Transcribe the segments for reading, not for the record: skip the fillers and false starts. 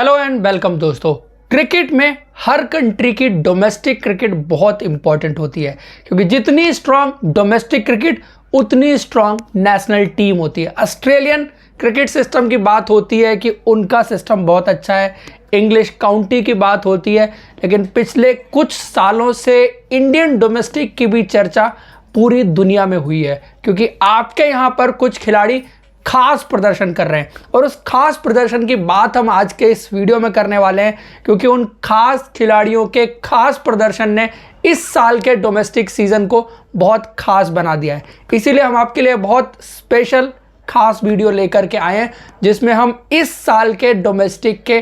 Hello and welcome दोस्तों। Cricket में हर country की डोमेस्टिक क्रिकेट बहुत इंपॉर्टेंट होती है, क्योंकि जितनी स्ट्रांग डोमेस्टिक क्रिकेट उतनी स्ट्रांग नेशनल टीम होती है। ऑस्ट्रेलियन क्रिकेट सिस्टम की बात होती है कि उनका सिस्टम बहुत अच्छा है, इंग्लिश काउंटी की बात होती है, लेकिन पिछले कुछ सालों से इंडियन डोमेस्टिक की भी चर्चा पूरी दुनिया में हुई है, क्योंकि आपके यहाँ पर कुछ खिलाड़ी खास प्रदर्शन कर रहे हैं और उस खास प्रदर्शन की बात हम आज के इस वीडियो में करने वाले हैं, क्योंकि उन खास खिलाड़ियों के खास प्रदर्शन ने इस साल के डोमेस्टिक सीजन को बहुत खास बना दिया है। इसीलिए हम आपके लिए बहुत स्पेशल खास वीडियो लेकर के आए हैं, जिसमें हम इस साल के डोमेस्टिक के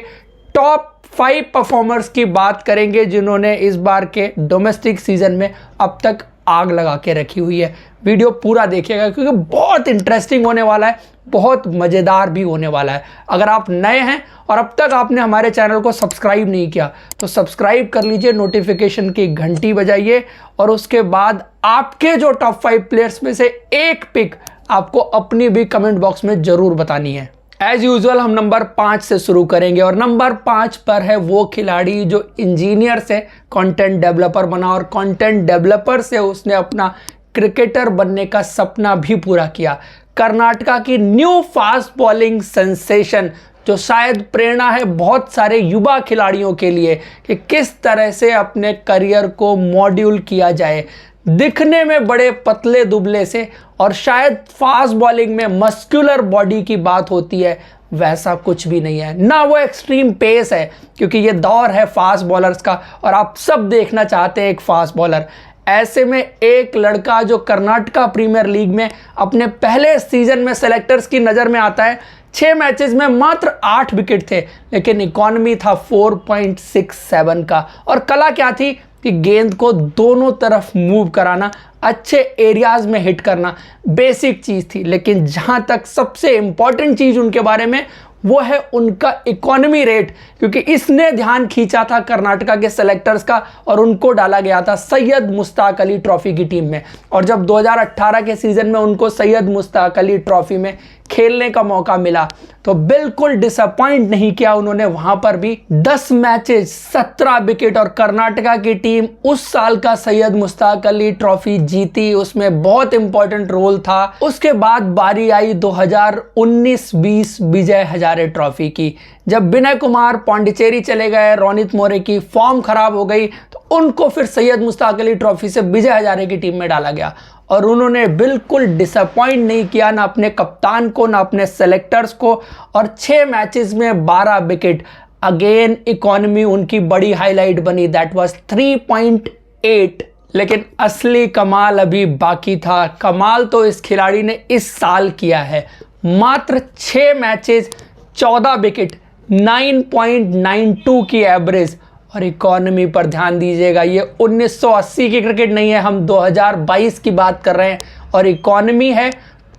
टॉप 5 परफॉर्मर्स की बात करेंगे, जिन्होंने इस बार के डोमेस्टिक सीजन में अब तक आग लगा के रखी हुई है। वीडियो पूरा देखिएगा क्योंकि बहुत इंटरेस्टिंग होने वाला है, बहुत मज़ेदार भी होने वाला है। अगर आप नए हैं और अब तक आपने हमारे चैनल को सब्सक्राइब नहीं किया तो सब्सक्राइब कर लीजिए, नोटिफिकेशन की घंटी बजाइए और उसके बाद आपके जो टॉप 5 प्लेयर्स में से एक पिक आपको अपनी भी कमेंट बॉक्स में ज़रूर बतानी है। एज यूजुअल हम नंबर 5 से शुरू करेंगे और नंबर 5 पर है वो खिलाड़ी जो इंजीनियर से कंटेंट डेवलपर बना और कंटेंट डेवलपर से उसने अपना क्रिकेटर बनने का सपना भी पूरा किया। कर्नाटका की न्यू फास्ट बॉलिंग सेंसेशन, जो शायद प्रेरणा है बहुत सारे युवा खिलाड़ियों के लिए कि किस तरह से अपने करियर को मॉड्यूल किया जाए। दिखने में बड़े पतले दुबले से और शायद फास्ट बॉलिंग में मस्कुलर बॉडी की बात होती है, वैसा कुछ भी नहीं है ना। वो एक्सट्रीम पेस है, क्योंकि ये दौर है फास्ट बॉलर्स का और आप सब देखना चाहते हैं एक फास्ट बॉलर। ऐसे में एक लड़का जो कर्नाटका प्रीमियर लीग में अपने पहले सीजन में सेलेक्टर्स की नज़र में आता है, 6 मैचेस में मात्र 8 विकेट थे, लेकिन इकॉनमी था 4.67 का। और कला क्या थी कि गेंद को दोनों तरफ मूव कराना, अच्छे एरियाज में हिट करना बेसिक चीज़ थी। लेकिन जहाँ तक सबसे इम्पॉर्टेंट चीज़ उनके बारे में वो है उनका इकोनॉमी रेट, क्योंकि इसने ध्यान खींचा था कर्नाटका के सेलेक्टर्स का और उनको डाला गया था सैयद मुश्ताक अली ट्रॉफी की टीम में। और जब 2018 के सीज़न में उनको सैयद मुश्ताक अली ट्रॉफी में खेलने का मौका मिला तो बिल्कुल डिसअपॉइंट नहीं किया उन्होंने। वहां पर भी 10 मैचेस 17 विकेट और कर्नाटका की टीम उस साल का सैयद मुश्ताक अली ट्रॉफी जीती, उसमें बहुत इंपॉर्टेंट रोल था। उसके बाद बारी आई 2019-20 विजय हजारे ट्रॉफी की, जब विनय कुमार पांडिचेरी चले गए, रोनित मोरे की फॉर्म खराब हो गई तो उनको फिर सैयद मुश्ताक अली ट्रॉफी से विजय हजारे की टीम में डाला गया और उन्होंने बिल्कुल डिसअपॉइंट नहीं किया, ना अपने कप्तान को ना अपने सेलेक्टर्स को। और 6 मैचेस में 12 विकेट, अगेन इकोनॉमी उनकी बड़ी हाईलाइट बनी, दैट वाज 3.8। लेकिन असली कमाल अभी बाकी था। कमाल तो इस खिलाड़ी ने इस साल किया है, मात्र 6 मैचेस 14 विकेट, 9.92 की एवरेज। और इकोनॉमी पर ध्यान दीजिएगा, ये 1980 की क्रिकेट नहीं है, हम 2022 की बात कर रहे हैं और इकोनॉमी है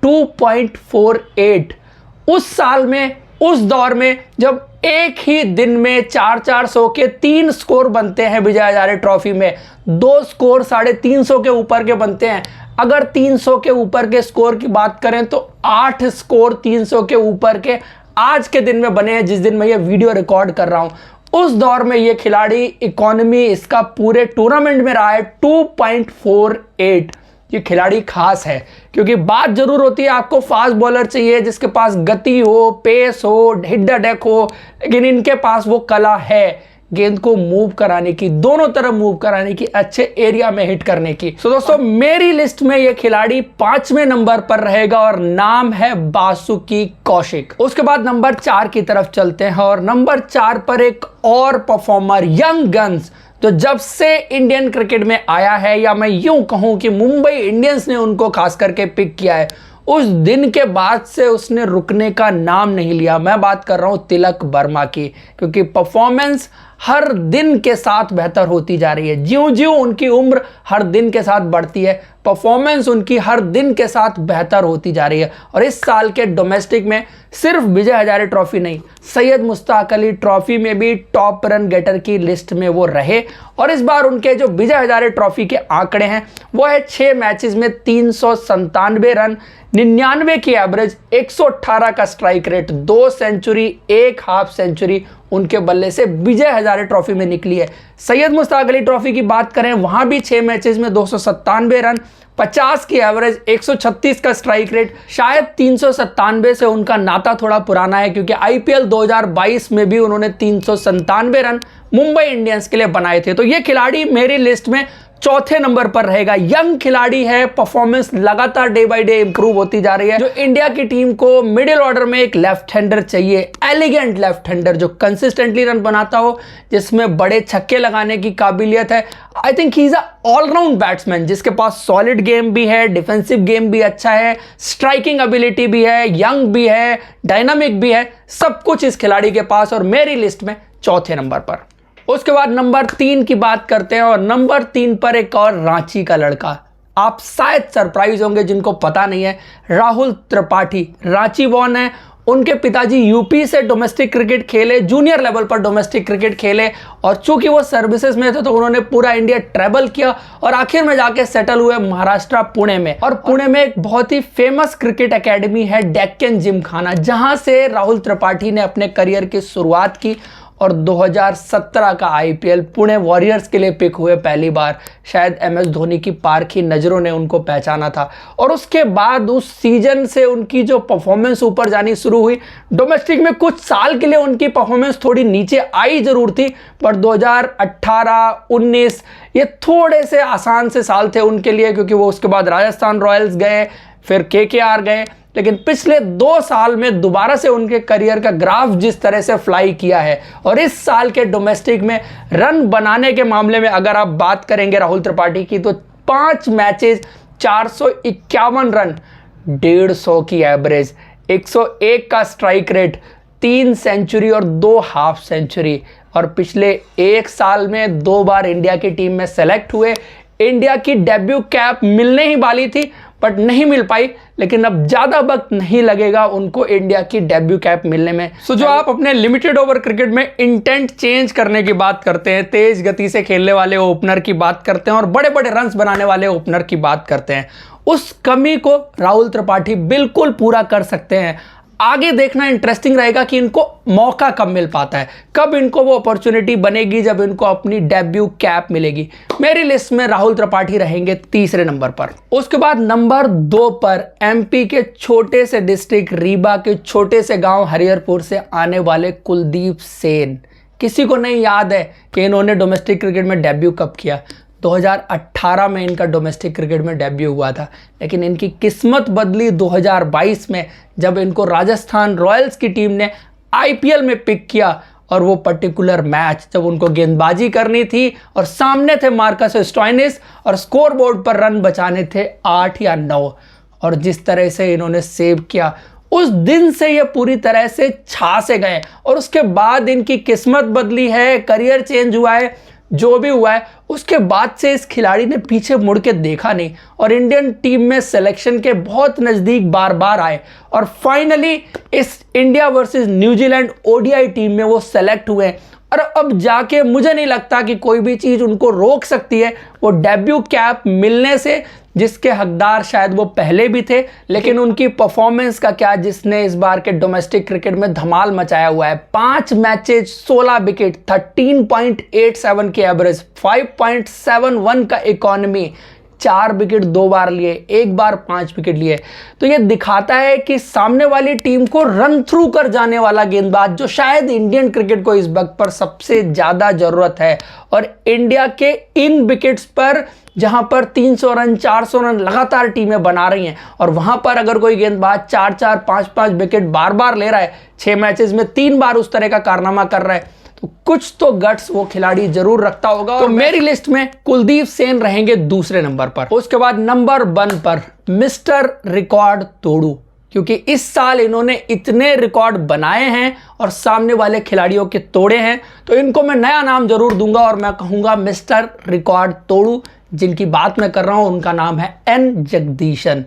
2.48। उस साल में, उस दौर में जब एक ही दिन में 400 के 3 स्कोर बनते हैं विजय हजारे ट्रॉफी में, 2 स्कोर 350 के ऊपर के बनते हैं। अगर 300 के ऊपर के स्कोर की बात करें तो 8 स्कोर 300 के ऊपर के आज के दिन में बने हैं, जिस दिन मैं ये वीडियो रिकॉर्ड कर रहा हूं। उस दौर में ये खिलाड़ी इकोनॉमी इसका पूरे टूर्नामेंट में रहा है 2.48। ये खिलाड़ी खास है, क्योंकि बात जरूर होती है आपको फास्ट बॉलर चाहिए जिसके पास गति हो, पेस हो, हिट द डेक हो, लेकिन इनके पास वो कला है गेंद को मूव कराने की, दोनों तरफ मूव कराने की, अच्छे एरिया में हिट करने की। तो दोस्तों मेरी लिस्ट में ये खिलाड़ी 5वें नंबर पर रहेगा और नाम है बासुकी कौशिक। उसके बाद नंबर 4 की तरफ चलते हैं और नंबर 4 पर एक और परफॉर्मर, यंग गन्स, जो जब से इंडियन क्रिकेट में आया है, या मैं यूं कहूं कि मुंबई इंडियंस ने उनको खास करके पिक किया है, उस दिन के बाद से उसने रुकने का नाम नहीं लिया। मैं बात कर रहा हूं तिलक वर्मा की, क्योंकि परफॉर्मेंस हर दिन के साथ बेहतर होती जा रही है। ज्यों ज्यों उनकी उम्र हर दिन के साथ बढ़ती है, परफॉर्मेंस उनकी हर दिन के साथ बेहतर होती जा रही है। और इस साल के डोमेस्टिक में सिर्फ विजय हजारे ट्रॉफी नहीं, सैयद मुश्ताक अली ट्रॉफी में भी टॉप रन गेटर की लिस्ट में वो रहे। और इस बार उनके जो विजय हजारे ट्रॉफी के आंकड़े हैं वो है 6 मैचेस में 397 रन, 99 की एवरेज, 118 का strike rate, 2 century, 1 half century उनके बल्ले से विजय हजारे ट्रॉफी में निकली है। सैयद मुश्ताक अली ट्रॉफी की बात करें, वहां भी 6 मैचेस में 297 रन, 50 की एवरेज, 136 का स्ट्राइक रेट। शायद 397 से उनका नाता थोड़ा पुराना है क्योंकि आईपीएल 2022 में भी उन्होंने 397 रन मुंबई इंडियंस के लिए बनाए थे। तो ये खिलाड़ी मेरी लिस्ट में चौथे नंबर पर रहेगा। यंग खिलाड़ी है, परफॉर्मेंस लगातार डे बाय डे इंप्रूव होती जा रही है। जो इंडिया की टीम को मिडिल ऑर्डर में एक लेफ्ट हैंडर चाहिए, एलिगेंट लेफ्ट हैंडर जो कंसिस्टेंटली रन बनाता हो, जिसमें बड़े छक्के लगाने की काबिलियत है। I think he is a all round batsman जिसके पास सॉलिड गेम भी है, डिफेंसिव गेम भी अच्छा है, स्ट्राइकिंग एबिलिटी भी है, यंग भी है, डायनामिक भी है, सब कुछ इस खिलाड़ी के पास, और मेरी लिस्ट में चौथे नंबर पर। उसके बाद नंबर 3 की बात करते हैं, और नंबर 3 पर एक और रांची का लड़का। आप शायद सरप्राइज होंगे जिनको पता नहीं है, राहुल त्रिपाठी रांची बॉर्न है। उनके पिताजी यूपी से डोमेस्टिक क्रिकेट खेले, जूनियर लेवल पर डोमेस्टिक क्रिकेट खेले, और चूंकि वो सर्विसेज में थे तो उन्होंने पूरा इंडिया ट्रैवल किया और आखिर में जाके सेटल हुए महाराष्ट्र पुणे में। और पुणे में एक बहुत ही फेमस क्रिकेट एकेडमी है डेक्कन जिमखाना, जहां से राहुल त्रिपाठी ने अपने करियर की शुरुआत की। और 2017 का आईपीएल पुणे वॉरियर्स के लिए पिक हुए पहली बार। शायद एमएस धोनी की पारखी नज़रों ने उनको पहचाना था, और उसके बाद उस सीजन से उनकी जो परफॉर्मेंस ऊपर जानी शुरू हुई। डोमेस्टिक में कुछ साल के लिए उनकी परफॉर्मेंस थोड़ी नीचे आई जरूर थी, पर 2018-19 ये थोड़े से आसान से साल थे उनके लिए, क्योंकि वो उसके बाद राजस्थान रॉयल्स गए, फिर केकेआर गए। लेकिन पिछले 2 साल में दोबारा से उनके करियर का ग्राफ जिस तरह से फ्लाई किया है, और इस साल के डोमेस्टिक में रन बनाने के मामले में अगर आप बात करेंगे राहुल त्रिपाठी की, तो 5 मैचेस 451 रन, 150 की एवरेज, 101 का स्ट्राइक रेट, 3 सेंचुरी और 2 हाफ सेंचुरी। और पिछले 1 साल में 2 बार इंडिया की टीम में सेलेक्ट हुए। इंडिया की डेब्यू कैप मिलने ही वाली थी बट नहीं मिल पाई, लेकिन अब ज्यादा वक्त नहीं लगेगा उनको इंडिया की डेब्यू कैप मिलने में। सो जो आप अपने लिमिटेड ओवर क्रिकेट में इंटेंट चेंज करने की बात करते हैं, तेज गति से खेलने वाले ओपनर की बात करते हैं और बड़े बड़े रन्स बनाने वाले ओपनर की बात करते हैं, उस कमी को राहुल त्रिपाठी बिल्कुल पूरा कर सकते हैं। आगे देखना इंटरेस्टिंग रहेगा कि इनको मौका कब मिल पाता है, कब इनको वो अपॉर्चुनिटी बनेगी जब इनको अपनी डेब्यू कैप मिलेगी। मेरी लिस्ट में राहुल त्रिपाठी रहेंगे तीसरे नंबर पर। उसके बाद नंबर 2 पर एमपी के छोटे से डिस्ट्रिक्ट रीवा के छोटे से गांव हरिहरपुर से आने वाले कुलदीप सेन। किसी को नहीं याद है कि इन्होंने डोमेस्टिक क्रिकेट में डेब्यू कब किया? 2018 में इनका डोमेस्टिक क्रिकेट में डेब्यू हुआ था, लेकिन इनकी किस्मत बदली 2022 में जब इनको राजस्थान रॉयल्स की टीम ने आईपीएल में पिक किया, और वो पर्टिकुलर मैच जब उनको गेंदबाजी करनी थी और सामने थे मार्कस स्टोइनिस और स्कोर बोर्ड पर रन बचाने थे 8 या 9, और जिस तरह से इन्होंने सेव किया, उस दिन से ये पूरी तरह से छा से गए। और उसके बाद इनकी किस्मत बदली है, करियर चेंज हुआ है, जो भी हुआ है उसके बाद से इस खिलाड़ी ने पीछे मुड़ के देखा नहीं, और इंडियन टीम में सिलेक्शन के बहुत नज़दीक बार बार आए, और फाइनली इस India versus New Zealand ODI team में वो सेलेक्ट हुए। और अब जाके मुझे नहीं लगता कि कोई भी चीज़ उनको रोक सकती है वो डेब्यू कैप मिलने से, जिसके हकदार शायद वो पहले भी थे। लेकिन उनकी परफॉर्मेंस का क्या, जिसने इस बार के डोमेस्टिक क्रिकेट में धमाल मचाया हुआ है। 5 मैचेज 16 विकेट, 13.87 की एवरेज, 5.71 का इकोनॉमी, 4 विकेट 2 बार लिए, 1 बार 5 विकेट लिए। तो ये दिखाता है कि सामने वाली टीम को रन थ्रू कर जाने वाला गेंदबाज, जो शायद इंडियन क्रिकेट को इस वक्त पर सबसे ज़्यादा ज़रूरत है। और इंडिया के इन विकेट्स पर जहां पर 300 रन 400 रन लगातार टीमें बना रही हैं, और वहां पर अगर कोई गेंदबाज 4-4 5-5 विकेट बार बार ले रहा है, 6 मैचेस में 3 बार उस तरह का कारनामा कर रहा है, तो कुछ तो गट्स वो खिलाड़ी जरूर रखता होगा। तो मेरी लिस्ट में कुलदीप सेन रहेंगे दूसरे नंबर पर। उसके बाद नंबर 1 पर मिस्टर रिकॉर्ड तोड़ू, क्योंकि इस साल इन्होंने इतने रिकॉर्ड बनाए हैं और सामने वाले खिलाड़ियों के तोड़े हैं, तो इनको मैं नया नाम जरूर दूंगा और मैं कहूंगा मिस्टर रिकॉर्ड तोड़ू। जिनकी बात मैं कर रहा हूं उनका नाम है एन जगदीशन।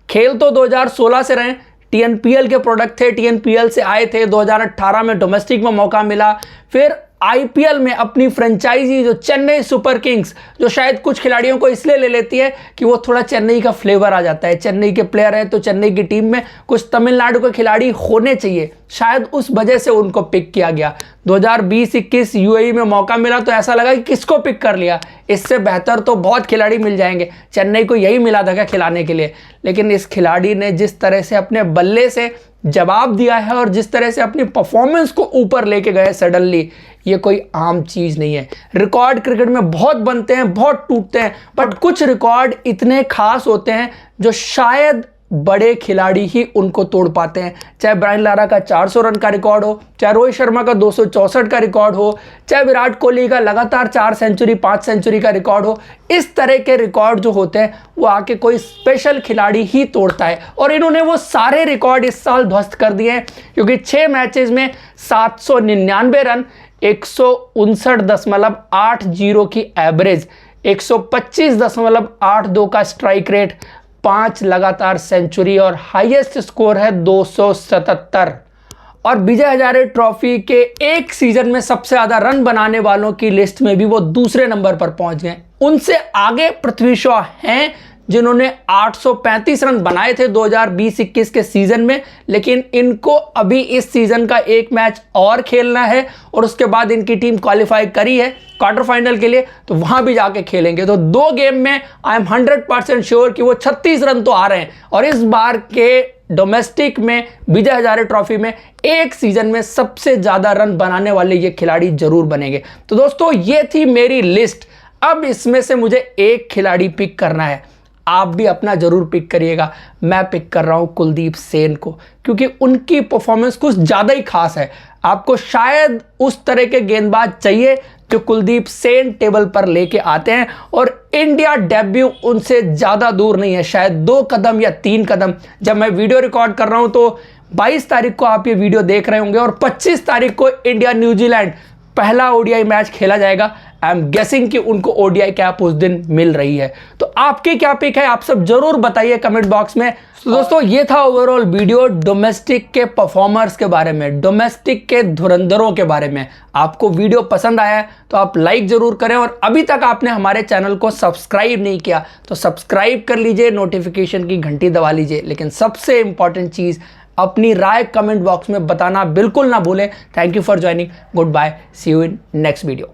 खेल तो 2016 से रहे, टीएनपीएल के प्रोडक्ट थे, टीएनपीएल से आए थे, 2018 में डोमेस्टिक में मौका मिला, फिर आईपीएल में अपनी फ्रेंचाइजी जो चेन्नई सुपर किंग्स, जो शायद कुछ खिलाड़ियों को इसलिए ले लेती है कि वो थोड़ा चेन्नई का फ्लेवर आ जाता है, चेन्नई के प्लेयर है तो चेन्नई की टीम में कुछ तमिलनाडु के खिलाड़ी होने चाहिए, शायद उस वजह से उनको पिक किया गया। 2020-21 यूएई में मौका मिला तो ऐसा लगा कि किसको पिक कर लिया, इससे बेहतर तो बहुत खिलाड़ी मिल जाएंगे, चेन्नई को यही मिला था क्या खिलाने के लिए। लेकिन इस खिलाड़ी ने जिस तरह से अपने बल्ले से जवाब दिया है और जिस तरह से अपनी परफॉर्मेंस को ऊपर लेके गए सडनली, ये कोई आम चीज़ नहीं है। रिकॉर्ड क्रिकेट में बहुत बनते हैं, बहुत टूटते हैं, बट कुछ रिकॉर्ड इतने खास होते हैं जो शायद बड़े खिलाड़ी ही उनको तोड़ पाते हैं। चाहे ब्रायन लारा का 400 रन का रिकॉर्ड हो, चाहे रोहित शर्मा का 264 का रिकॉर्ड हो, चाहे विराट कोहली का लगातार 4 सेंचुरी 5 सेंचुरी का रिकॉर्ड हो, इस तरह के रिकॉर्ड जो होते हैं वो आके कोई स्पेशल खिलाड़ी ही तोड़ता है। और इन्होंने वो सारे रिकॉर्ड इस साल ध्वस्त कर दिए हैं, क्योंकि 6 मैचेस में 799 रन, 159.80 की एवरेज, 125.82 का स्ट्राइक रेट, 5 लगातार सेंचुरी और हाईएस्ट स्कोर है 277। और विजय हजारे ट्रॉफी के एक सीजन में सबसे ज्यादा रन बनाने वालों की लिस्ट में भी वो दूसरे नंबर पर पहुंच गए। उनसे आगे पृथ्वी शॉ हैं जिन्होंने 835 रन बनाए थे 2020-21 के सीजन में, लेकिन इनको अभी इस सीजन का एक मैच और खेलना है और उसके बाद इनकी टीम क्वालिफाई करी है क्वार्टर फाइनल के लिए, तो वहां भी जाके खेलेंगे। तो 2 गेम में आई एम 100% श्योर कि वो 36 रन तो आ रहे हैं। और इस बार के डोमेस्टिक में विजय हजारे ट्रॉफी में एक सीजन में सबसे ज्यादा रन बनाने वाले ये खिलाड़ी जरूर बनेंगे। तो दोस्तों ये थी मेरी लिस्ट। अब इसमें से मुझे एक खिलाड़ी पिक करना है, आप भी अपना जरूर पिक करिएगा। मैं पिक कर रहा हूं कुलदीप सेन को, क्योंकि उनकी परफॉर्मेंस कुछ ज्यादा ही खास है। आपको शायद उस तरह के गेंदबाज चाहिए जो कुलदीप सेन टेबल पर लेके आते हैं, और इंडिया डेब्यू उनसे ज्यादा दूर नहीं है, शायद 2 कदम या 3 कदम। जब मैं वीडियो रिकॉर्ड कर रहा हूं तो 22 तारीख को आप ये वीडियो देख रहे होंगे और 25 तारीख को इंडिया न्यूजीलैंड पहला ओडीआई मैच खेला जाएगा। आई एम गेसिंग कि उनको ओडीआई कैप उस दिन मिल रही है। तो आपकी क्या पिक है, आप सब जरूर बताइए कमेंट बॉक्स में। तो दोस्तों ये था ओवरऑल वीडियो डोमेस्टिक के परफॉर्मर्स के बारे में, डोमेस्टिक के धुरंधरों के बारे में। आपको वीडियो पसंद आया है तो आप लाइक जरूर करें, और अभी तक आपने हमारे चैनल को सब्सक्राइब नहीं किया तो सब्सक्राइब कर लीजिए, नोटिफिकेशन की घंटी दबा लीजिए। लेकिन सबसे इंपॉर्टेंट चीज़, अपनी राय कमेंट बॉक्स में बताना बिल्कुल ना भूलें। Thank you for joining, goodbye, see you in next video.